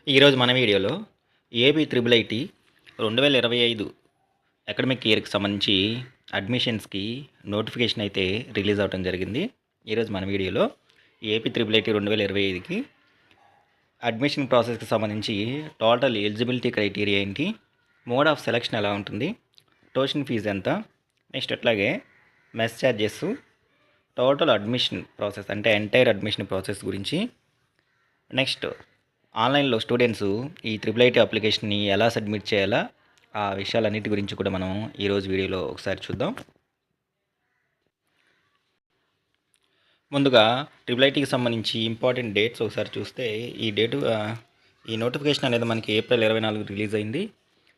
ఈరోజు మన వీడియోలో ఏపీ త్రిబుల్ ఐటీ 2025 అకాడమిక్ ఇయర్కి సంబంధించి అడ్మిషన్స్కి నోటిఫికేషన్ అయితే రిలీజ్ అవడం జరిగింది. ఈరోజు మన వీడియోలో ఏపీ త్రిబుల్ ఐటీ 2025కి అడ్మిషన్ ప్రాసెస్కి సంబంధించి టోటల్ ఎలిజిబిలిటీ క్రైటీరియా ఏంటి, మోడ్ ఆఫ్ సెలక్షన్ ఎలా ఉంటుంది, ట్యూషన్ ఫీజు ఎంత, నెక్స్ట్ అట్లాగే mess charges, total admission process అంటే ఎంటైర్ అడ్మిషన్ ప్రాసెస్ గురించి, నెక్స్ట్ ఆన్లైన్లో స్టూడెంట్స్ ఈ త్రిబుల్ ఐటీ అప్లికేషన్ని ఎలా సబ్మిట్ చేయాలా ఆ విషయాలన్నిటి గురించి కూడా మనం ఈరోజు వీడియోలో ఒకసారి చూద్దాం. ముందుగా త్రిబుల్ ఐటీకి సంబంధించి ఇంపార్టెంట్ డేట్స్ ఒకసారి చూస్తే ఈ నోటిఫికేషన్ అనేది మనకి ఏప్రిల్ 24 రిలీజ్ అయింది.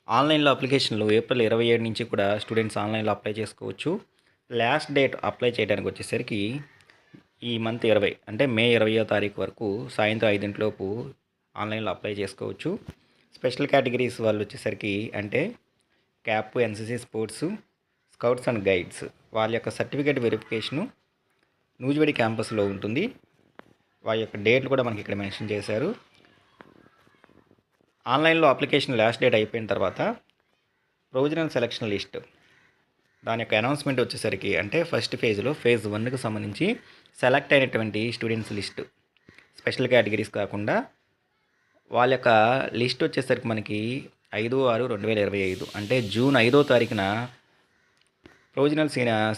ఆన్లైన్లో అప్లికేషన్లు ఏప్రిల్ 27 నుంచి కూడా స్టూడెంట్స్ ఆన్లైన్లో అప్లై చేసుకోవచ్చు. లాస్ట్ డేట్ అప్లై చేయడానికి వచ్చేసరికి ఈ మంత్ 20 అంటే మే 20వ తారీఖు వరకు సాయంత్రం 5 ఆన్లైన్లో అప్లై చేసుకోవచ్చు. స్పెషల్ కేటగిరీస్ వాళ్ళు వచ్చేసరికి అంటే cap, NCC, sports, scouts and guides వాళ్ళ యొక్క సర్టిఫికేట్ వెరిఫికేషను నూజివీడు క్యాంపస్లో ఉంటుంది. వాళ్ళ యొక్క డేట్లు కూడా మనకి ఇక్కడ మెన్షన్ చేశారు. ఆన్లైన్లో అప్లికేషన్ లాస్ట్ డేట్ అయిపోయిన తర్వాత ప్రొవిజనల్ సెలక్షన్ లిస్ట్ దాని యొక్క అనౌన్స్మెంట్ వచ్చేసరికి అంటే ఫస్ట్ ఫేజ్లో ఫేజ్ 1కి సంబంధించి సెలెక్ట్ అయినటువంటి స్టూడెంట్స్ లిస్టు స్పెషల్ కేటగిరీస్ కాకుండా వాళ్ళ యొక్క లిస్ట్ వచ్చేసరికి మనకి 5/6/2025 అంటే జూన్ 5వ తారీఖున ప్రొవిజనల్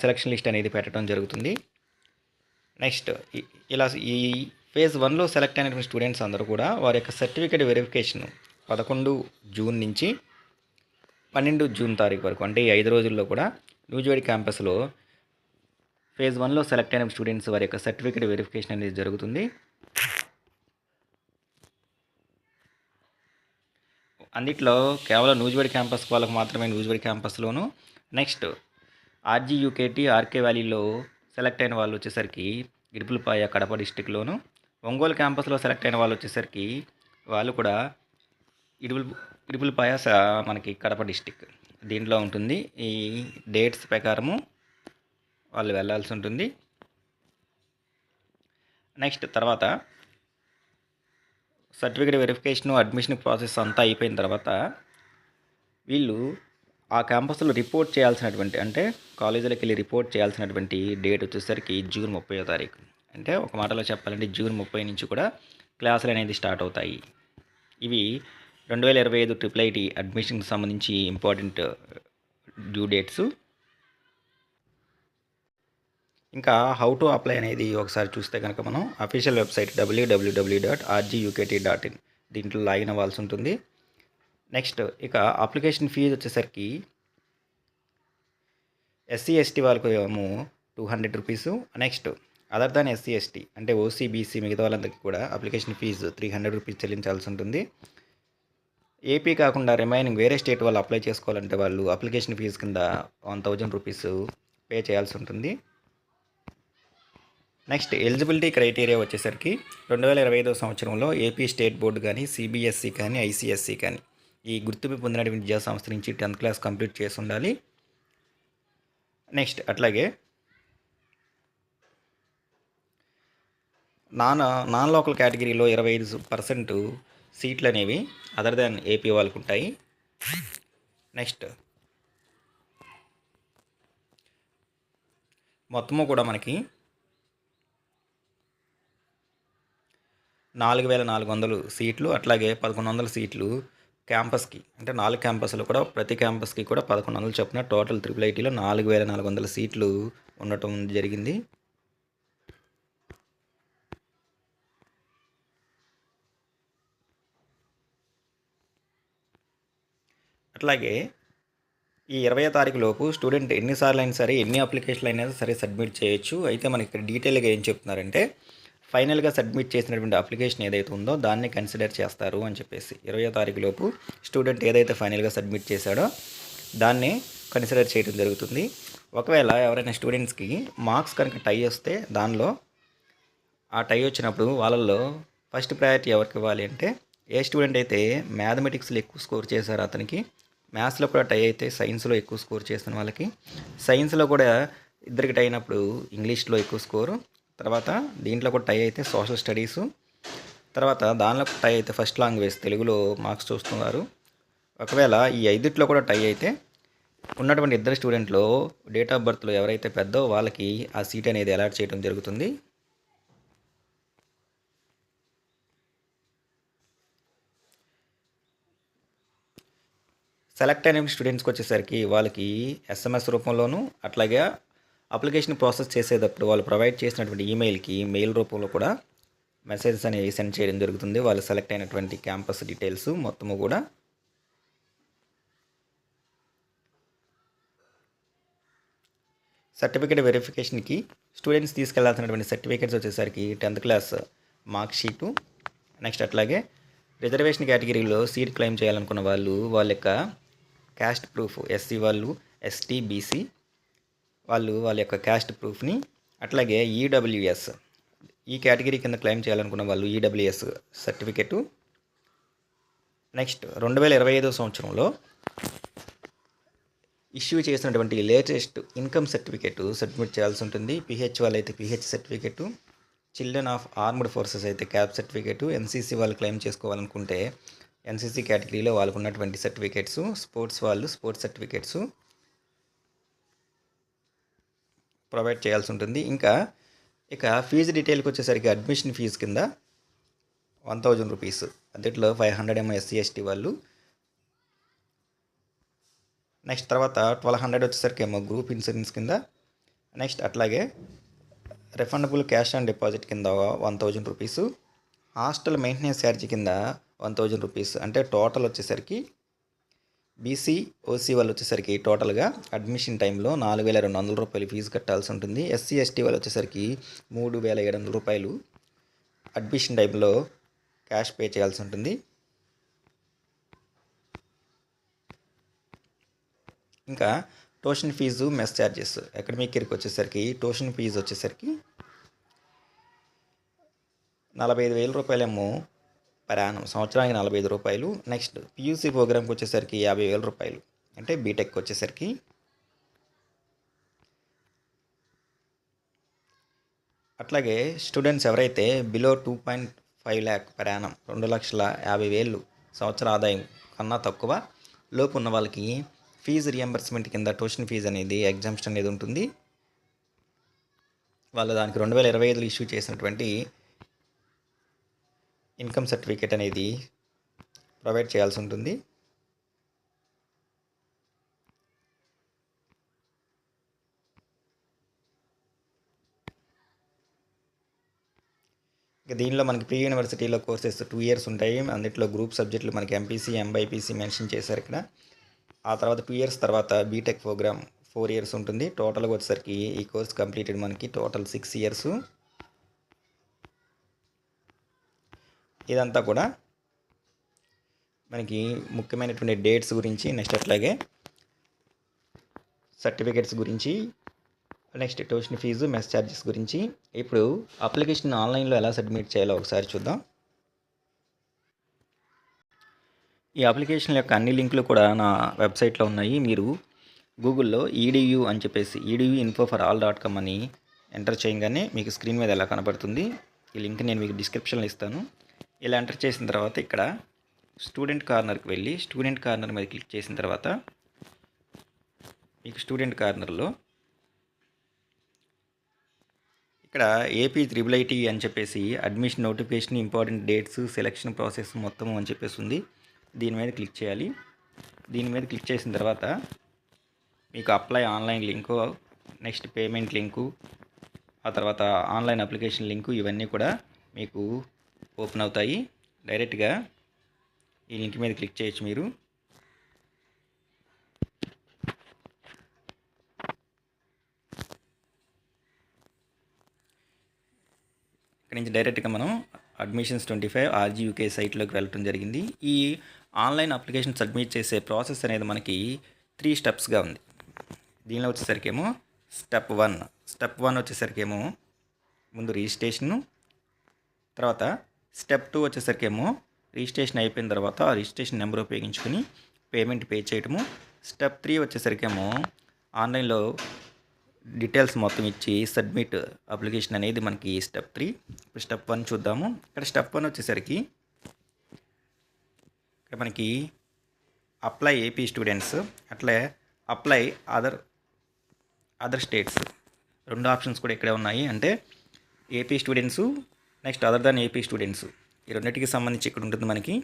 సెలక్షన్ లిస్ట్ అనేది పెట్టడం జరుగుతుంది. నెక్స్ట్ ఇలా ఈ ఫేజ్ 1లో సెలెక్ట్ అయినటువంటి స్టూడెంట్స్ అందరూ కూడా వారి యొక్క సర్టిఫికేట్ వెరిఫికేషన్ 11 జూన్ నుంచి 12 జూన్ తారీఖు వరకు అంటే ఈ 5 రోజుల్లో కూడా నూజివీడు క్యాంపస్లో ఫేజ్ 1లో సెలెక్ట్ అయిన స్టూడెంట్స్ వారి యొక్క సర్టిఫికేట్ వెరిఫికేషన్ అనేది జరుగుతుంది. అన్నిట్లో కేవలం నూజివీడు క్యాంపస్ వాళ్ళకు మాత్రమే నూజివీడు క్యాంపస్లోను, నెక్స్ట్ ఆర్జీయూకేటీ, ఆర్కే వ్యాలీలో సెలెక్ట్ అయిన వాళ్ళు వచ్చేసరికి ఇడుపులపాయ, కడప డిస్టిక్లోను, ఒంగోలు క్యాంపస్లో సెలెక్ట్ అయిన వాళ్ళు వచ్చేసరికి వాళ్ళు కూడా ఇడుపులపాయ మనకి కడప డిస్టిక్ దీంట్లో ఉంటుంది. ఈ డేట్స్ ప్రకారము వాళ్ళు వెళ్ళాల్సి ఉంటుంది. నెక్స్ట్ తర్వాత సర్టిఫికేట్ వెరిఫికేషను, అడ్మిషన్ ప్రాసెస్ అంతా అయిపోయిన తర్వాత వీళ్ళు ఆ క్యాంపస్లో రిపోర్ట్ చేయాల్సినటువంటి అంటే కాలేజీలోకి వెళ్ళి రిపోర్ట్ చేయాల్సినటువంటి డేట్ వచ్చేసరికి జూన్ 30వ తారీఖు. అంటే ఒక మాటలో చెప్పాలంటే జూన్ 30 నుంచి కూడా క్లాసులు అనేది స్టార్ట్ అవుతాయి. ఇవి 2025 ట్రిపుల్ ఐటీ అడ్మిషన్కి సంబంధించి ఇంపార్టెంట్ డ్యూ డేట్స్. ఇంకా హౌ టు అప్లై అనేది ఒకసారి చూస్తే కనుక మనం అఫీషియల్ వెబ్సైట్ www.rgukt.in దీంట్లో లాగిన్ అవ్వాల్సి ఉంటుంది. నెక్స్ట్ ఇక అప్లికేషన్ ఫీజు వచ్చేసరికి ఎస్సీ ఎస్టీ వాళ్ళకు ఏమో 200 rupees, next other than SC ST అంటే ఓసీ బీసీ మిగతా వాళ్ళందరికీ కూడా అప్లికేషన్ ఫీజు 300 రూపీస్ చెల్లించాల్సి ఉంటుంది. ఏపీ కాకుండా రిమైనింగ్ వేరే స్టేట్ వాళ్ళు అప్లై చేసుకోవాలంటే వాళ్ళు అప్లికేషన్ ఫీజు కింద 1000 రూపీస్ పే చేయాల్సి ఉంటుంది. నెక్స్ట్ ఎలిజిబిలిటీ క్రైటీరియా వచ్చేసరికి 2025 సంవత్సరంలో ఏపీ స్టేట్ బోర్డు కానీ, సిబిఎస్ఈ కానీ, ఐసిఎస్ఈ కానీ ఈ గుర్తింపు పొందిన విద్యా సంస్థ నుంచి 10th క్లాస్ కంప్లీట్ చేసి ఉండాలి. నెక్స్ట్ అట్లాగే నాన్ లోకల్ కేటగిరీలో 25% సీట్లు అనేవి అదర్ దాన్ ఏపీ వాళ్ళకు ఉంటాయి. నెక్స్ట్ మొత్తము కూడా మనకి 4400 సీట్లు, అట్లాగే 1100 సీట్లు క్యాంపస్కి అంటే 4 క్యాంపస్లు కూడా ప్రతి క్యాంపస్కి కూడా 1100 చొప్పున టోటల్ ట్రిపుల్ ఐటీలో 4400 సీట్లు ఉండటం జరిగింది. అట్లాగే ఈ 20వ తారీఖు లోపు స్టూడెంట్ ఎన్నిసార్లు అయినా సరే ఎన్ని అప్లికేషన్లు అయినా సరే సబ్మిట్ చేయొచ్చు. అయితే మనకి ఇక్కడ డీటెయిల్గా ఏం చెప్తున్నారంటే ఫైనల్గా సబ్మిట్ చేసినటువంటి అప్లికేషన్ ఏదైతే ఉందో దాన్ని కన్సిడర్ చేస్తారు అని చెప్పేసి 20వ తారీఖు లోపు స్టూడెంట్ ఏదైతే ఫైనల్గా సబ్మిట్ చేశాడో దాన్ని కన్సిడర్ చేయడం జరుగుతుంది. ఒకవేళ ఎవరైనా స్టూడెంట్స్కి మార్క్స్ కనుక టై వస్తే దానిలో ఆ టై వచ్చినప్పుడు వాళ్ళల్లో ఫస్ట్ ప్రయారిటీ ఎవరికి ఇవ్వాలి అంటే ఏ స్టూడెంట్ అయితే మ్యాథమెటిక్స్లో ఎక్కువ స్కోర్ చేశారో అతనికి, మ్యాథ్స్లో కూడా టై అయితే సైన్స్లో ఎక్కువ స్కోర్ చేసిన వాళ్ళకి, సైన్స్లో కూడా ఇద్దరికి టై అయినప్పుడు ఇంగ్లీష్లో ఎక్కువ స్కోరు, తర్వాత దీంట్లో కూడా టై అయితే సోషల్ స్టడీసు, తర్వాత దానిలో టై అయితే ఫస్ట్ లాంగ్వేజ్ తెలుగులో మార్క్స్ చూస్తున్నారు. ఒకవేళ ఈ 5 కూడా టై అయితే ఉన్నటువంటి ఇద్దరు స్టూడెంట్లో డేట్ ఆఫ్ బర్త్లో ఎవరైతే పెద్దో వాళ్ళకి ఆ సీట్ అనేది అలాట్ చేయడం జరుగుతుంది. సెలెక్ట్ అయిన స్టూడెంట్స్కి వచ్చేసరికి వాళ్ళకి SMS రూపంలోనూ అట్లాగే అప్లికేషన్ ప్రాసెస్ చేసేటప్పుడు వాళ్ళు ప్రొవైడ్ చేసినటువంటి ఈమెయిల్కి మెయిల్ రూపంలో కూడా మెసేజెస్ అనేవి సెండ్ చేయడం జరుగుతుంది. వాళ్ళు సెలెక్ట్ అయినటువంటి క్యాంపస్ డీటెయిల్స్ మొత్తము కూడా. సర్టిఫికేట్ వెరిఫికేషన్కి స్టూడెంట్స్ తీసుకెళ్లాల్సినటువంటి సర్టిఫికేట్స్ వచ్చేసరికి 10th class mark sheet, next అట్లాగే రిజర్వేషన్ కేటగిరీలో సీట్ క్లెయిమ్ చేయాలనుకున్న వాళ్ళు వాళ్ళ యొక్క క్యాస్ట్ ప్రూఫ్, SC వాళ్ళు, ST, BC వాళ్ళు వాళ్ళ యొక్క క్యాస్ట్ ప్రూఫ్ని, అట్లాగే EWS ఈ కేటగిరీ కింద క్లెయిమ్ చేయాలనుకున్న వాళ్ళు EWS సర్టిఫికెటు, నెక్స్ట్ 2025 సంవత్సరంలో ఇష్యూ చేసినటువంటి లేటెస్ట్ ఇన్కమ్ సర్టిఫికెట్ సబ్మిట్ చేయాల్సి ఉంటుంది. PH వాళ్ళైతే PH certificate, children of armed forces అయితే క్యాప్ సర్టిఫికెటు, NCC వాళ్ళు క్లెయిమ్ చేసుకోవాలనుకుంటే NCC కేటగిరీలో వాళ్ళకు ఉన్నటువంటి సర్టిఫికెట్స్, స్పోర్ట్స్ వాళ్ళు స్పోర్ట్స్ సర్టిఫికెట్స్ ప్రొవైడ్ చేయాల్సి ఉంటుంది. ఇక ఫీజు డీటెయిల్కి వచ్చేసరికి అడ్మిషన్ ఫీజు కింద 1000 రూపీస్, అందులో 500 ఏమో SC ST వాళ్ళు, నెక్స్ట్ తర్వాత 1200 వచ్చేసరికి ఏమో గ్రూప్ ఇన్సూరెన్స్ కింద, నెక్స్ట్ అట్లాగే రిఫండబుల్ క్యాష్ ఆన్ డిపాజిట్ కింద 1000 రూపీస్, హాస్టల్ మెయింటెనెన్స్ ఛార్జీ కింద 1000 రూపీస్. అంటే టోటల్ వచ్చేసరికి BC OC వాళ్ళు వచ్చేసరికి టోటల్గా అడ్మిషన్ టైంలో 4200 రూపాయలు ఫీజు కట్టాల్సి ఉంటుంది. SC ST వాళ్ళు వచ్చేసరికి 3700 రూపాయలు అడ్మిషన్ టైంలో క్యాష్ పే చేయాల్సి ఉంటుంది. ఇంకా tuition fee, mess charges, academic ఇయర్కి వచ్చేసరికి ట్యూషన్ ఫీజు వచ్చేసరికి 45,000 రూపాయలేమో పర్ యానం, సంవత్సరానికి 45 రూపాయలు. నెక్స్ట్ PUC ప్రోగ్రామ్కి వచ్చేసరికి 50,000 రూపాయలు, అంటే బీటెక్ వచ్చేసరికి. అట్లాగే స్టూడెంట్స్ ఎవరైతే బిలో 2.5 lakh పర్ యానం, 2,50,000 సంవత్సర ఆదాయం కన్నా తక్కువ లోపు ఉన్న వాళ్ళకి ఫీజు రియంబర్స్మెంట్ కింద ట్యూషన్ ఫీజు అనేది ఎగ్జామ్షన్ అనేది ఉంటుంది. వాళ్ళు దానికి 2025లో ఇష్యూ చేసినటువంటి ఇన్కమ్ సర్టిఫికేట్ అనేది ప్రొవైడ్ చేయాల్సి ఉంటుంది. ఇక దీనిలో మనకి ప్రీ యూనివర్సిటీలో కోర్సెస్ 2 years ఉంటాయి. అందులో గ్రూప్ సబ్జెక్టులు మనకి MPC, MYPC మెన్షన్ చేశారు ఇక్కడ. ఆ తర్వాత 2 years తర్వాత బీటెక్ ప్రోగ్రామ్ 4 years ఉంటుంది. టోటల్గా వచ్చేసరికి ఈ కోర్స్ కంప్లీటెడ్ మనకి టోటల్ 6 years. ఇదంతా కూడా మనకి ముఖ్యమైనటువంటి డేట్స్ గురించి, నెక్స్ట్ అట్లాగే సర్టిఫికేట్స్ గురించి, next tuition fee, mess charges గురించి. ఇప్పుడు అప్లికేషన్ ఆన్లైన్లో ఎలా సబ్మిట్ చేయాలో ఒకసారి చూద్దాం. ఈ అప్లికేషన్ యొక్క అన్ని లింకులు కూడా నా వెబ్సైట్లో ఉన్నాయి. మీరు గూగుల్లో EDU అని చెప్పేసి eduinfoforall.com అని ఎంటర్ చేయగానే మీకు స్క్రీన్ మీద ఎలా కనబడుతుంది. ఈ లింక్ నేను మీకు డిస్క్రిప్షన్లో ఇస్తాను. ఇలా ఎంటర్ చేసిన తర్వాత ఇక్కడ స్టూడెంట్ కార్నర్కి వెళ్ళి స్టూడెంట్ కార్నర్ మీద క్లిక్ చేసిన తర్వాత మీకు స్టూడెంట్ కార్నర్లో ఇక్కడ AP3IT అని చెప్పేసి admission notification, important dates, selection process మొత్తం అని చెప్పేసి ఉంది. దీని మీద క్లిక్ చేయాలి. దీని మీద క్లిక్ చేసిన తర్వాత మీకు apply online link, next payment link, ఆ తర్వాత ఆన్లైన్ అప్లికేషన్ లింకు, ఇవన్నీ కూడా మీకు ఓపెన్ అవుతాయి. డైరెక్ట్గా ఈ లింక్ మీద క్లిక్ చేయొచ్చు మీరు. ఇక్కడ నుంచి డైరెక్ట్గా మనం అడ్మిషన్స్ 25 RGUK సైట్లోకి వెళ్ళటం జరిగింది. ఈ ఆన్లైన్ అప్లికేషన్ సబ్మిట్ చేసే ప్రాసెస్ అనేది మనకి 3 స్టెప్స్గా ఉంది. దీనిలో వచ్చేసరికేమో స్టెప్ 1 వచ్చేసరికేమో ముందు రిజిస్ట్రేషను, తర్వాత స్టెప్ 2 వచ్చేసరికేమో రిజిస్ట్రేషన్ అయిపోయిన తర్వాత ఆ రిజిస్ట్రేషన్ నెంబర్ ఉపయోగించుకొని పేమెంట్ పే చేయటము. స్టెప్ 3 వచ్చేసరికేమో ఆన్లైన్లో డీటెయిల్స్ మొత్తం ఇచ్చి సబ్మిట్ అప్లికేషన్ అనేది మనకి స్టెప్ 3. ఇప్పుడు స్టెప్ 1 చూద్దాము. ఇక్కడ స్టెప్ 1 వచ్చేసరికి ఇక్కడ మనకి అప్లై ఏపీ స్టూడెంట్స్, అట్లే అప్లై అదర్ స్టేట్స్ 2 ఆప్షన్స్ కూడా ఇక్కడే ఉన్నాయి. అంటే AP students, next other than AP students, ఈ రెండింటికి సంబంధించి ఇక్కడ ఉంటుంది మనకి.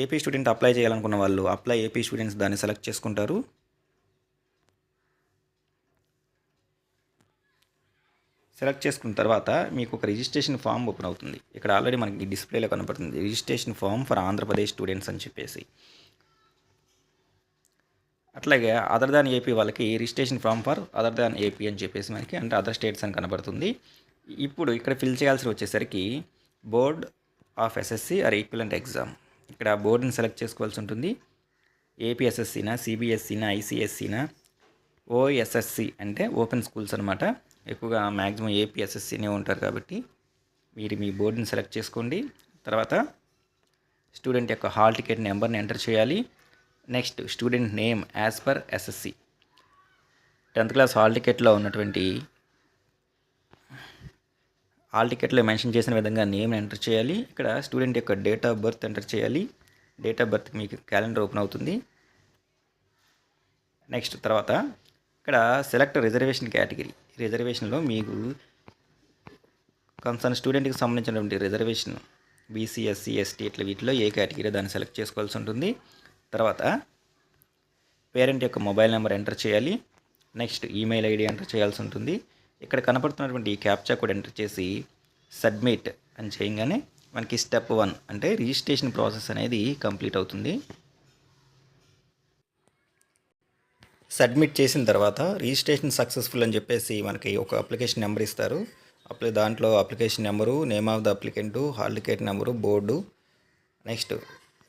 ఏపీ స్టూడెంట్ అప్లై చేయాలనుకున్న వాళ్ళు అప్లై ఏపీ స్టూడెంట్స్ దాన్ని సెలెక్ట్ చేసుకుంటారు. సెలెక్ట్ చేసుకున్న తర్వాత మీకు ఒక రిజిస్ట్రేషన్ ఫామ్ ఓపెన్ అవుతుంది. ఇక్కడ ఆల్రెడీ మనకి డిస్ప్లేలో కనపడుతుంది registration form for Andhra Pradesh students అని చెప్పేసి. అట్లాగే అదర్ దాన్ ఏపీ వాళ్ళకి registration form for other than AP అని చెప్పేసి మనకి, అంటే అదర్ స్టేట్స్ అని కనబడుతుంది. ఇప్పుడు ఇక్కడ ఫిల్ చేయాల్సి వచ్చేసరికి board of SSC or equivalent exam. ఇక్కడ బోర్డుని సెలెక్ట్ చేసుకోవాల్సి ఉంటుంది. ఏపీఎస్ఎస్సినా, సిబిఎస్సినా, ఐసిఎస్సినా, ఓఎస్ఎస్సి అంటే ఓపెన్ స్కూల్స్ అనమాట. ఎక్కువగా మ్యాక్సిమం ఏపీఎస్ఎస్సినే ఉంటారు కాబట్టి మీరు మీ బోర్డుని సెలెక్ట్ చేసుకోండి. తర్వాత స్టూడెంట్ యొక్క హాల్ టికెట్ నెంబర్ని ఎంటర్ చేయాలి. Next student name as per SSC. 10th class hall టికెట్లో ఉన్నటువంటి హాల్ టికెట్లో మెన్షన్ చేసిన విధంగా నేమ్ ఎంటర్ చేయాలి. ఇక్కడ స్టూడెంట్ యొక్క డేట్ ఆఫ్ బర్త్ ఎంటర్ చేయాలి. డేట్ ఆఫ్ బర్త్ మీకు క్యాలెండర్ ఓపెన్ అవుతుంది. నెక్స్ట్ తర్వాత ఇక్కడ సెలెక్ట్ రిజర్వేషన్ కేటగిరీ. రిజర్వేషన్లో మీకు కన్సర్న్ స్టూడెంట్కి సంబంధించినటువంటి రిజర్వేషన్ బీసీ, ఎస్సీ, ఎస్టీ ఇట్లా వీటిలో ఏ కేటగిరీ దాన్ని సెలెక్ట్ చేసుకోవాల్సి ఉంటుంది. తర్వాత పేరెంట్ యొక్క మొబైల్ నెంబర్ ఎంటర్ చేయాలి. నెక్స్ట్ ఈమెయిల్ ఐడి ఎంటర్ చేయాల్సి ఉంటుంది. ఇక్కడ కనపడుతున్నటువంటి క్యాప్చా కోడ్ ఎంటర్ చేసి సబ్మిట్ అని చేయగానే మనకి స్టెప్ 1 అంటే రిజిస్ట్రేషన్ ప్రాసెస్ అనేది కంప్లీట్ అవుతుంది. సబ్మిట్ చేసిన తర్వాత రిజిస్ట్రేషన్ సక్సెస్ఫుల్ అని చెప్పేసి మనకి ఒక అప్లికేషన్ నెంబర్ ఇస్తారు. దాంట్లో application number, name of the applicant, hall ticket number, board, next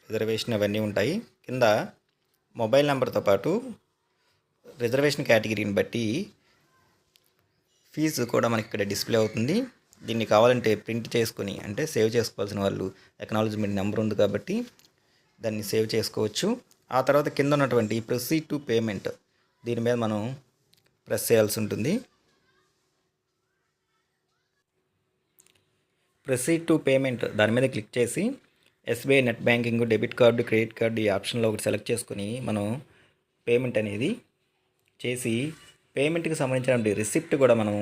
reservation అవన్నీ ఉంటాయి. కింద మొబైల్ నెంబర్తో పాటు రిజర్వేషన్ కేటగిరీని బట్టి ఫీజు కూడా మనకి ఇక్కడ డిస్ప్లే అవుతుంది. దీన్ని కావాలంటే ప్రింట్ చేసుకుని అంటే సేవ్ చేసుకోవాల్సిన వాళ్ళు ఎక్నాలజ్మెంట్ నెంబర్ ఉంది కాబట్టి దాన్ని సేవ్ చేసుకోవచ్చు. ఆ తర్వాత కింద ఉన్నటువంటి ప్రొసీడ్ టు పేమెంట్ దీని మీద మనం ప్రెస్ చేయాల్సి ఉంటుంది. ప్రొసీడ్ టు పేమెంట్ దాని మీద క్లిక్ చేసి SBI net banking, debit card, credit card ఈ ఆప్షన్లో ఒకటి సెలెక్ట్ చేసుకుని మనం పేమెంట్ అనేది చేసి పేమెంట్కి సంబంధించిన రిసిప్ట్ కూడా మనం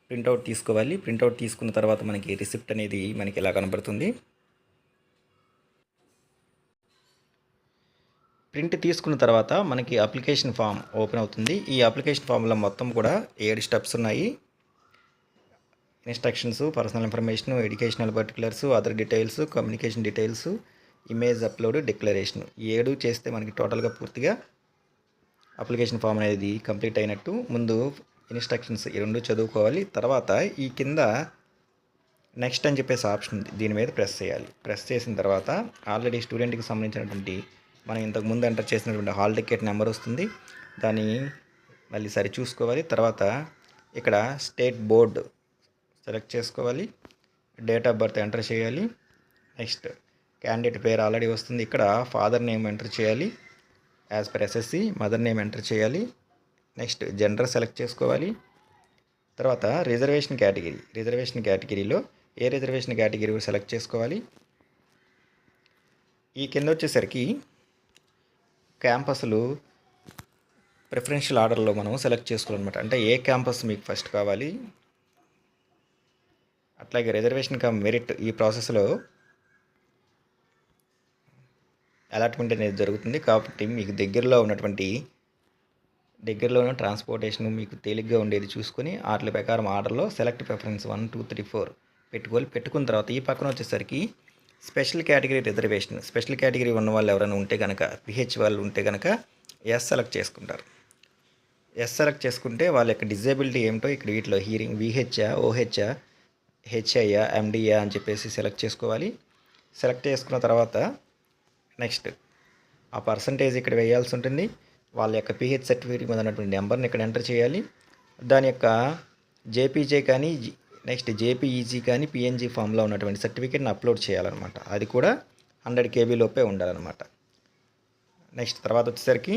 ప్రింట్అవుట్ తీసుకోవాలి. ప్రింట్అవుట్ తీసుకున్న తర్వాత మనకి రిసిప్ట్ అనేది మనకి ఇలా కనబడుతుంది. ప్రింట్ తీసుకున్న తర్వాత మనకి అప్లికేషన్ ఫామ్ ఓపెన్ అవుతుంది. ఈ అప్లికేషన్ ఫామ్లో మొత్తం కూడా 7 స్టెప్స్ ఉన్నాయి. Instructions, personal information, educational particulars, other details, communication details, image upload, declaration. ఈ 7 చేస్తే మనకి టోటల్గా పూర్తిగా అప్లికేషన్ ఫామ్ అనేది కంప్లీట్ అయినట్టు. ముందు ఇన్స్ట్రక్షన్స్ ఈ 2 చదువుకోవాలి. తర్వాత ఈ కింద నెక్స్ట్ అని చెప్పేసి ఆప్షన్ ఉంది, దీని మీద ప్రెస్ చేయాలి. ప్రెస్ చేసిన తర్వాత ఆల్రెడీ స్టూడెంట్కి సంబంధించినటువంటి మనం ఇంతకుముందు ఎంటర్ చేసినటువంటి హాల్ టికెట్ నెంబర్ వస్తుంది. దాన్ని మళ్ళీ సరి చూసుకోవాలి. తర్వాత ఇక్కడ స్టేట్ బోర్డ్ సెలెక్ట్ చేసుకోవాలి. డేట్ ఆఫ్ బర్త్ ఎంటర్ చేయాలి. నెక్స్ట్ క్యాండిడేట్ పేరు ఆల్రెడీ వస్తుంది. ఇక్కడ ఫాదర్ నేమ్ ఎంటర్ చేయాలి as per SSC. Mother name enter చేయాలి. నెక్స్ట్ జెండర్ సెలెక్ట్ చేసుకోవాలి. తర్వాత రిజర్వేషన్ కేటగిరీలో ఏ రిజర్వేషన్ కేటగిరీ సెలెక్ట్ చేసుకోవాలి. ఈ కింద వచ్చేసరికి క్యాంపస్లు ప్రిఫరెన్షియల్ ఆర్డర్లో మనం సెలెక్ట్ చేసుకోవాలన్నమాట. అంటే ఏ క్యాంపస్ మీకు ఫస్ట్ కావాలి. అట్లాగే రిజర్వేషన్ కమ్ మెరిట్ ఈ ప్రాసెస్లో అలాట్మెంట్ అనేది జరుగుతుంది. కాబట్టి మీకు దగ్గరలో ఉన్న ట్రాన్స్పోర్టేషన్ మీకు తేలిగ్గా ఉండేది చూసుకొని వాటి ప్రకారం ఆర్డర్లో సెలెక్ట్ ప్రిఫరెన్స్ 1, 2, 3, 4 పెట్టుకున్న తర్వాత ఈ పక్కన వచ్చేసరికి special category reservation. Special category ఉన్న వాళ్ళు ఎవరైనా ఉంటే కనుక, పిహెచ్ వాళ్ళు ఉంటే కనుక ఎస్ సెలెక్ట్ చేసుకుంటారు. ఎస్ సెలెక్ట్ చేసుకుంటే వాళ్ళ యొక్క డిజేబిలిటీ ఏమిటో ఇక్కడ వీటిలో హీరింగ్ విహెచ్ఆ, ఓహెచ్ఆ, హెచ్ఐఆ, ఎండిఆ అని చెప్పేసి సెలెక్ట్ చేసుకోవాలి. సెలెక్ట్ చేసుకున్న తర్వాత నెక్స్ట్ ఆ పర్సంటేజ్ ఇక్కడ వేయాల్సి ఉంటుంది. వాళ్ళ యొక్క పిహెచ్ సర్టిఫికేట్ మీద ఉన్నటువంటి నెంబర్ని ఇక్కడ ఎంటర్ చేయాలి. దాని యొక్క జేపీజే కానీ నెక్స్ట్ జేపీఈజీ కానీ పిఎన్జీ ఫామ్లో ఉన్నటువంటి సర్టిఫికేట్ని అప్లోడ్ చేయాలన్నమాట. అది కూడా 100 KB లోపే ఉండాలన్నమాట. నెక్స్ట్ తర్వాత వచ్చేసరికి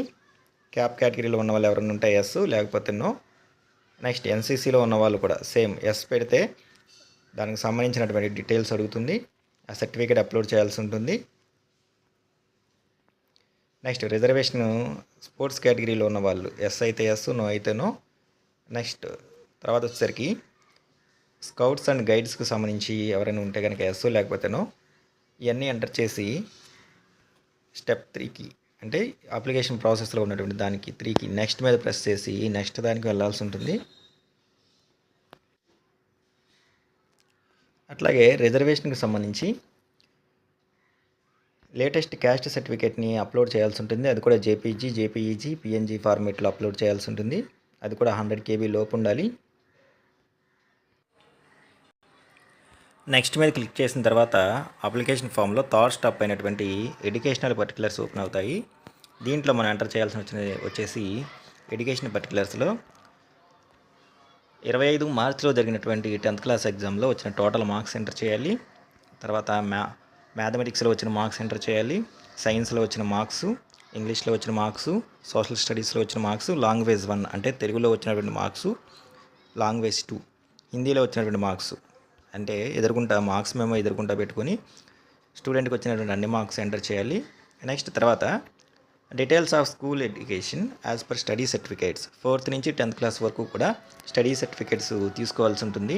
క్యాప్ కేటగిరీలో ఉన్న వాళ్ళు ఎవరైనా ఉంటే ఎస్, లేకపోతే నో. నెక్స్ట్ ఎన్సీసీలో ఉన్న వాళ్ళు కూడా సేమ్ ఎస్ పెడితే దానికి సంబంధించినటువంటి డీటెయిల్స్ అడుగుతుంది, ఆ సర్టిఫికేట్ అప్లోడ్ చేయాల్సి ఉంటుంది. నెక్స్ట్ రిజర్వేషన్ స్పోర్ట్స్ కేటగిరీలో ఉన్న వాళ్ళు ఎస్ అయితే ఎస్, నో అయితే నో. నెక్స్ట్ తర్వాత వచ్చేసరికి స్కౌట్స్ అండ్ గైడ్స్కి సంబంధించి ఎవరైనా ఉంటే కనుక ఎస్, లేకపోతే నో. ఇవన్నీ ఎంటర్ చేసి స్టెప్ 3కి అంటే అప్లికేషన్ ప్రాసెస్లో ఉన్నటువంటి దానికి 3కి నెక్స్ట్ మీద ప్రెస్ చేసి నెక్స్ట్ దానికి వెళ్ళాల్సి ఉంటుంది. అట్లాగే రిజర్వేషన్కి సంబంధించి లేటెస్ట్ క్యాస్ట్ సర్టిఫికేట్ని అప్లోడ్ చేయాల్సి ఉంటుంది. అది కూడా జేపీజీ, జేపీఈజీ, పిఎన్జీ ఫార్మేట్లో అప్లోడ్ చేయాల్సి ఉంటుంది. అది కూడా 100 KB లోపు ఉండాలి. నెక్స్ట్ మీద క్లిక్ చేసిన తర్వాత అప్లికేషన్ ఫామ్లో థర్డ్ స్టెప్ అయినటువంటి ఎడ్యుకేషనల్ పర్టికులర్స్ ఓపెన్ అవుతాయి. దీంట్లో మనం ఎంటర్ చేయాల్సి వచ్చేసి ఎడ్యుకేషన్ పర్టికులర్స్లో 25 మార్చిలో జరిగినటువంటి 10th క్లాస్ ఎగ్జామ్లో వచ్చిన టోటల్ మార్క్స్ ఎంటర్ చేయాలి. తర్వాత మ్యాథమెటిక్స్లో వచ్చిన మార్క్స్ ఎంటర్ చేయాలి, సైన్స్లో వచ్చిన మార్క్స్, ఇంగ్లీష్లో వచ్చిన మార్క్స్, సోషల్ స్టడీస్లో వచ్చిన మార్క్స్, లాంగ్వేజ్ 1 అంటే తెలుగులో వచ్చినటువంటి మార్క్స్, లాంగ్వేజ్ 2 హిందీలో వచ్చినటువంటి మార్క్స్ అంటే ఎదుర్కొంటా మార్క్స్ మేము ఎదుర్కొంటా పెట్టుకొని స్టూడెంట్కి వచ్చినటువంటి అన్ని మార్క్స్ ఎంటర్ చేయాలి. నెక్స్ట్ తర్వాత details of school education as per study certificates 4th నుంచి 10th క్లాస్ వరకు కూడా స్టడీ సర్టిఫికేట్స్ తీసుకోవాల్సి ఉంటుంది.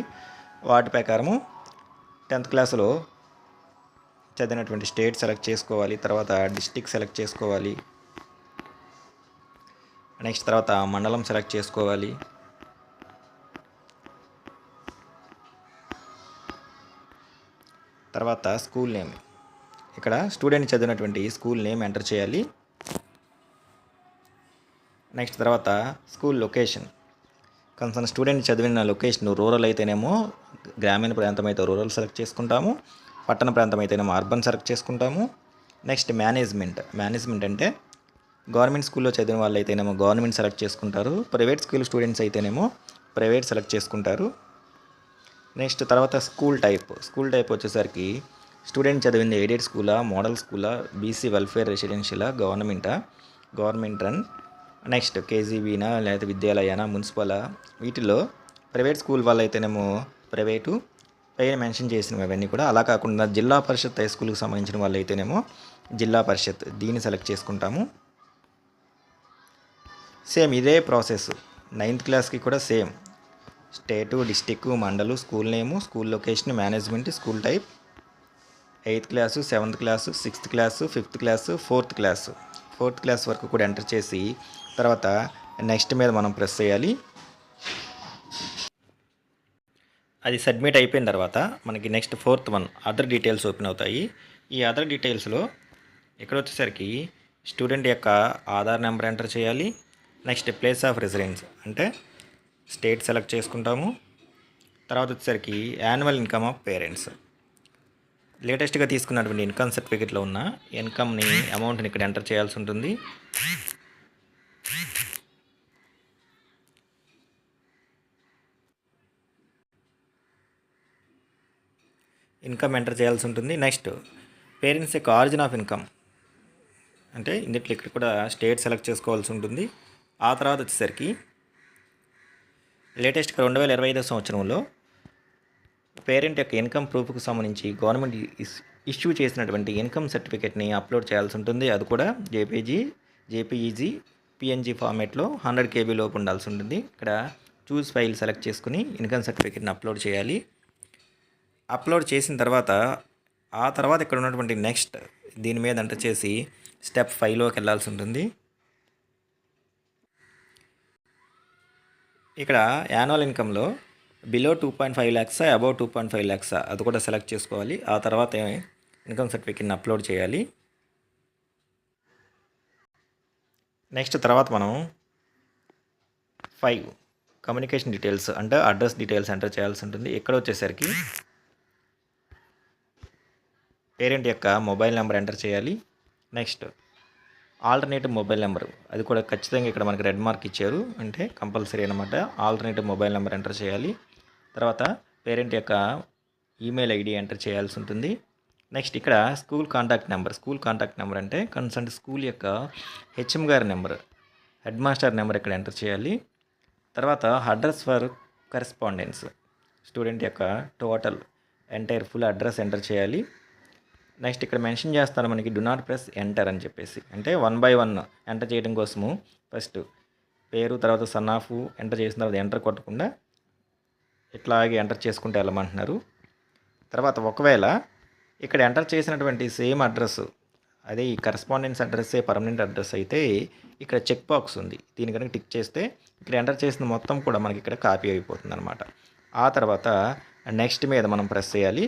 వాటి ప్రకారము 10th క్లాస్లో చదివినటువంటి స్టేట్ సెలెక్ట్ చేసుకోవాలి, తర్వాత డిస్టిక్ సెలెక్ట్ చేసుకోవాలి, నెక్స్ట్ తర్వాత మండలం సెలెక్ట్ చేసుకోవాలి, తర్వాత స్కూల్ నేమ్ ఇక్కడ స్టూడెంట్ చదివినటువంటి స్కూల్ నేమ్ ఎంటర్ చేయాలి. నెక్స్ట్ తర్వాత స్కూల్ లొకేషన్ కన్సర్న్ స్టూడెంట్ చదివిన లొకేషన్ రూరల్ అయితేనేమో గ్రామీణ ప్రాంతం అయితే రూరల్ సెలెక్ట్ చేసుకుంటాము, పట్టణ ప్రాంతం అయితేనేమో అర్బన్ సెలెక్ట్ చేసుకుంటాము. నెక్స్ట్ మేనేజ్మెంట్ అంటే గవర్నమెంట్ స్కూల్లో చదివిన వాళ్ళు అయితేనేమో గవర్నమెంట్ సెలెక్ట్ చేసుకుంటారు, ప్రైవేట్ స్కూల్ స్టూడెంట్స్ అయితేనేమో ప్రైవేట్ సెలెక్ట్ చేసుకుంటారు. నెక్స్ట్ తర్వాత స్కూల్ టైప్ వచ్చేసరికి స్టూడెంట్ చదివింది ఎయిడెడ్ స్కూలా, మోడల్ స్కూలా, బీసీ వెల్ఫేర్ రెసిడెన్షియలా, గవర్నమెంట్ రన్, నెక్స్ట్ కేజీబీనా లేదా విద్యాలయానా, మున్సిపలా. వీటిలో ప్రైవేట్ స్కూల్ వాళ్ళు అయితేనేమో ప్రైవేటు పైన మెన్షన్ చేసినవి అవన్నీ కూడా. అలా కాకుండా జిల్లా పరిషత్ హై స్కూల్కి సంబంధించిన వాళ్ళు అయితేనేమో జిల్లా పరిషత్ దీన్ని సెలెక్ట్ చేసుకుంటాము. సేమ్ ఇదే ప్రాసెస్ 9th క్లాస్కి కూడా same state, district, mandal, school name, school location, management, school type. 8th class, 7th class, 6th class, 5th class, 4th class వరకు కూడా ఎంటర్ చేసి తర్వాత నెక్స్ట్ మీద మనం ప్రెస్ చేయాలి. అది సబ్మిట్ అయిపోయిన తర్వాత మనకి next 4th one other details open అవుతాయి. ఈ అదర్ డీటెయిల్స్లో ఇక్కడ వచ్చేసరికి స్టూడెంట్ యొక్క ఆధార్ నెంబర్ ఎంటర్ చేయాలి. నెక్స్ట్ ప్లేస్ ఆఫ్ రెసిడెన్స్ అంటే స్టేట్ సెలెక్ట్ చేసుకుంటాము. తర్వాత వచ్చేసరికి యాన్యువల్ ఇన్కమ్ ఆఫ్ పేరెంట్స్ లేటెస్ట్గా తీసుకున్నటువంటి ఇన్కమ్ సర్టిఫికేట్లో ఉన్న ఇన్కమ్ని అమౌంట్ని ఇక్కడ ఎంటర్ చేయాల్సి ఉంటుంది. ఇన్కమ్ ఎంటర్ చేయాల్సి ఉంటుంది. నెక్స్ట్ పేరెంట్స్ యొక్క ఆరిజిన్ ఆఫ్ ఇన్కమ్ అంటే ఇందులో ఇక్కడ కూడా స్టేట్ సెలెక్ట్ చేసుకోవాల్సి ఉంటుంది. ఆ తర్వాత వచ్చేసరికి లేటెస్ట్గా 2025 సంవత్సరంలో పేరెంట్ యొక్క ఇన్కమ్ ప్రూఫ్కి సంబంధించి గవర్నమెంట్ ఇష్యూ చేసినటువంటి ఇన్కమ్ సర్టిఫికేట్ని అప్లోడ్ చేయాల్సి ఉంటుంది. అది కూడా జేపీఈజీ, పిఎన్జీ ఫార్మేట్లో 100 KB లోపు ఉండాల్సి ఉంటుంది. ఇక్కడ చూస్ ఫైల్ సెలెక్ట్ చేసుకుని ఇన్కమ్ సర్టిఫికేట్ని అప్లోడ్ చేయాలి. అప్లోడ్ చేసిన తర్వాత ఆ తర్వాత ఇక్కడ ఉన్నటువంటి నెక్స్ట్ దీని మీద ఎంటర్ చేసి స్టెప్ 5లోకి వెళ్ళాల్సి ఉంటుంది. ఇక్కడ యాన్యువల్ ఇన్కంలో బిలో 2.5 lakhs, అబౌవ్ 2.5 lakhs అది కూడా సెలెక్ట్ చేసుకోవాలి. ఆ తర్వాత ఇన్కమ్ సర్టిఫికేట్ని అప్లోడ్ చేయాలి. నెక్స్ట్ తర్వాత మనం 5 కమ్యూనికేషన్ డీటెయిల్స్ అంటే అడ్రస్ డీటెయిల్స్ ఎంటర్ చేయాల్సి ఉంటుంది. ఇక్కడ వచ్చేసరికి పేరెంట్ యొక్క మొబైల్ నెంబర్ ఎంటర్ చేయాలి. నెక్స్ట్ ఆల్టర్నేటివ్ మొబైల్ నెంబర్ అది కూడా ఖచ్చితంగా ఇక్కడ మనకి రెడ్ మార్క్ ఇచ్చారు అంటే కంపల్సరీ అనమాట. ఆల్టర్నేటివ్ మొబైల్ నెంబర్ ఎంటర్ చేయాలి. తర్వాత పేరెంట్ యొక్క ఈమెయిల్ ఐడి ఎంటర్ చేయాల్సి ఉంటుంది. నెక్స్ట్ ఇక్కడ స్కూల్ కాంటాక్ట్ నెంబర్ అంటే కన్సర్న్ స్కూల్ యొక్క హెచ్ఎం గారి నెంబర్, హెడ్ మాస్టర్ నెంబర్ ఇక్కడ ఎంటర్ చేయాలి. తర్వాత అడ్రస్ ఫర్ కరెస్పాండెన్స్, స్టూడెంట్ యొక్క total entire full address enter చేయాలి. నెక్స్ట్ ఇక్కడ మెన్షన్ చేస్తారు మనకి డు నాట్ ప్రెస్ ఎంటర్ అని చెప్పేసి, అంటే 1 by 1 ఎంటర్ చేయడం కోసము ఫస్ట్ పేరు తర్వాత సన్ ఆఫ్ ఎంటర్ చేసిన తర్వాత ఎంటర్ కొట్టకుండా ఇట్లాగే ఎంటర్ చేసుకుంటే వెళ్ళమంటున్నారు. తర్వాత ఒకవేళ ఇక్కడ ఎంటర్ చేసినటువంటి సేమ్ అడ్రస్ అదే ఈ కరెస్పాండెన్స్ అడ్రస్సే పర్మనెంట్ అడ్రస్ అయితే ఇక్కడ చెక్ బాక్స్ ఉంది, దీని కనుక టిక్ చేస్తే ఇక్కడ ఎంటర్ చేసిన మొత్తం కూడా మనకి ఇక్కడ కాపీ అయిపోతుంది అనమాట. ఆ తర్వాత నెక్స్ట్ మీద మనం ప్రెస్ చేయాలి.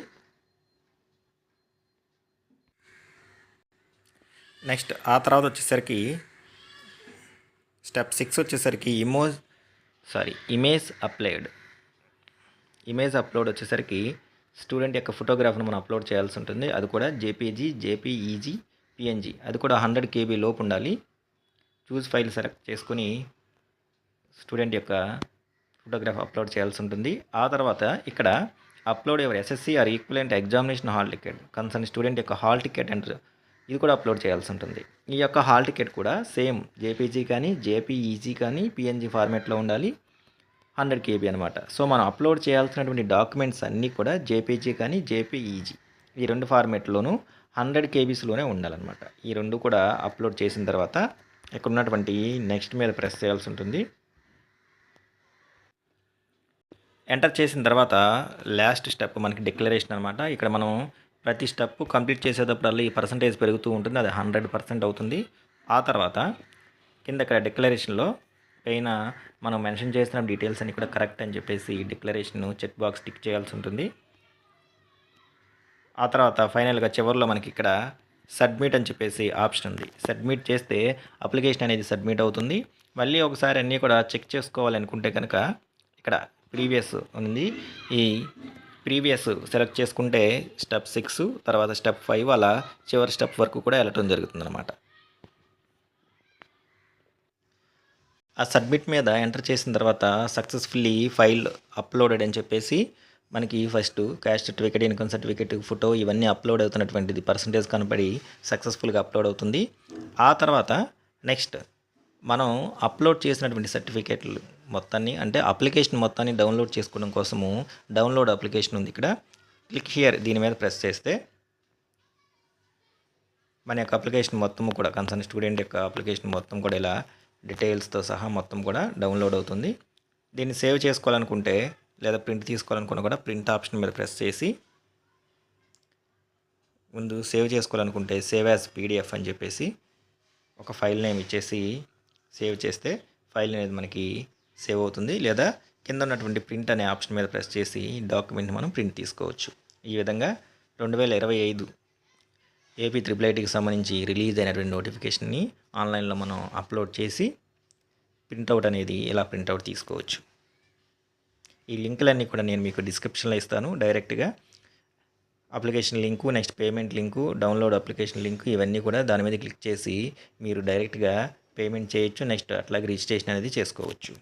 నెక్స్ట్ ఆ తర్వాత వచ్చేసరికి స్టెప్ 6 వచ్చేసరికి ఇమేజ్ అప్లోడ్ వచ్చేసరికి స్టూడెంట్ యొక్క ఫోటోగ్రాఫ్ను మనం అప్లోడ్ చేయాల్సి ఉంటుంది. అది కూడా జేపీజీ, జేపీఈజీ, పిఎన్జీ, అది కూడా 100 KB లోపు ఉండాలి. చూస్ ఫైల్ సెలెక్ట్ చేసుకుని స్టూడెంట్ యొక్క ఫోటోగ్రాఫ్ అప్లోడ్ చేయాల్సి ఉంటుంది. ఆ తర్వాత ఇక్కడ upload your SSC or equivalent examination hall ticket concern student యొక్క హాల్ టికెట్ ఎంటర్, ఇది కూడా అప్లోడ్ చేయాల్సి ఉంటుంది. ఈ యొక్క హాల్ టికెట్ కూడా సేమ్ జేపీజీ కానీ జేపీఈజీ కానీ పిఎన్జీ ఫార్మేట్లో ఉండాలి, 100 KB అనమాట. సో మనం అప్లోడ్ చేయాల్సినటువంటి డాక్యుమెంట్స్ అన్నీ కూడా జేపీజీ కానీ జేపీఈజీ ఈ రెండు ఫార్మేట్లోనూ 100 KBsలోనే ఉండాలన్నమాట. ఈ రెండు కూడా అప్లోడ్ చేసిన తర్వాత ఇక్కడ ఉన్నటువంటి నెక్స్ట్ మీద ప్రెస్ చేయాల్సి ఉంటుంది. ఎంటర్ చేసిన తర్వాత లాస్ట్ స్టెప్ మనకి డిక్లరేషన్ అనమాట. ఇక్కడ మనం ప్రతి స్టెప్ కంప్లీట్ చేసేటప్పుడల్లా ఈ పర్సంటేజ్ పెరుగుతూ ఉంటుంది, అది 100% అవుతుంది. ఆ తర్వాత కింద ఇక్కడ డిక్లరేషన్లో పైన మనం మెన్షన్ చేసిన డీటెయిల్స్ అన్ని కూడా కరెక్ట్ అని చెప్పేసి డిక్లరేషన్ చెక్ బాక్స్ టిక్ చేయాల్సి ఉంటుంది. ఆ తర్వాత ఫైనల్గా చివరిలో మనకి ఇక్కడ సబ్మిట్ అని చెప్పేసి ఆప్షన్ ఉంది. సబ్మిట్ చేస్తే అప్లికేషన్ అనేది సబ్మిట్ అవుతుంది. మళ్ళీ ఒకసారి అన్నీ కూడా చెక్ చేసుకోవాలనుకుంటే కనుక ఇక్కడ ప్రీవియస్ ఉంది, ఈ ప్రీవియస్ సెలెక్ట్ చేసుకుంటే స్టెప్ 6 తర్వాత స్టెప్ 5 అలా చివరి స్టెప్ వరకు కూడా వెళ్ళటం జరుగుతుంది అనమాట. ఆ సబ్మిట్ మీద ఎంటర్ చేసిన తర్వాత సక్సెస్ఫుల్లీ ఫైల్ అప్లోడెడ్ అని చెప్పేసి మనకి first caste certificate, income certificate, photo ఇవన్నీ అప్లోడ్ అవుతున్నటువంటిది పర్సంటేజ్ కనపడి సక్సెస్ఫుల్గా అప్లోడ్ అవుతుంది. ఆ తర్వాత నెక్స్ట్ మనం అప్లోడ్ చేసినటువంటి సర్టిఫికేట్లు మొత్తాన్ని అంటే అప్లికేషన్ మొత్తాన్ని డౌన్లోడ్ చేసుకోవడం కోసము డౌన్లోడ్ అప్లికేషన్ ఉంది ఇక్కడ, క్లిక్ హియర్ దీని మీద ప్రెస్ చేస్తే మన యొక్క అప్లికేషన్ మొత్తం కూడా కన్సర్న్ స్టూడెంట్ యొక్క అప్లికేషన్ మొత్తం కూడా ఇలా డీటెయిల్స్తో సహా మొత్తం కూడా డౌన్లోడ్ అవుతుంది. దీన్ని సేవ్ చేసుకోవాలనుకుంటే లేదా ప్రింట్ తీసుకోవాలనుకున్నా కూడా ప్రింట్ ఆప్షన్ మీద ప్రెస్ చేసి ముందు సేవ్ చేసుకోవాలనుకుంటే సేవ్ యాజ్ పీడిఎఫ్ అని చెప్పేసి ఒక ఫైల్ నేమ్ ఇచ్చేసి సేవ్ చేస్తే ఫైల్ అనేది మనకి సేవ్ అవుతుంది. లేదా కింద ఉన్నటువంటి ప్రింట్ అనే ఆప్షన్ మీద ప్రెస్ చేసి డాక్యుమెంట్ మనం ప్రింట్ తీసుకోవచ్చు. ఈ విధంగా 2025 ఏపీ IIITకి సంబంధించి రిలీజ్ అయినటువంటి నోటిఫికేషన్ని ఆన్లైన్లో మనం అప్లోడ్ చేసి ప్రింట్అవుట్ అనేది ఇలా ప్రింట్అవుట్ తీసుకోవచ్చు. ఈ లింకులన్నీ కూడా నేను మీకు డిస్క్రిప్షన్లో ఇస్తాను. డైరెక్ట్గా application link, next payment link, download application link ఇవన్నీ కూడా దాని మీద క్లిక్ చేసి మీరు డైరెక్ట్గా పేమెంట్ చేయొచ్చు. నెక్స్ట్ అట్లాగే రిజిస్ట్రేషన్ అనేది చేసుకోవచ్చు.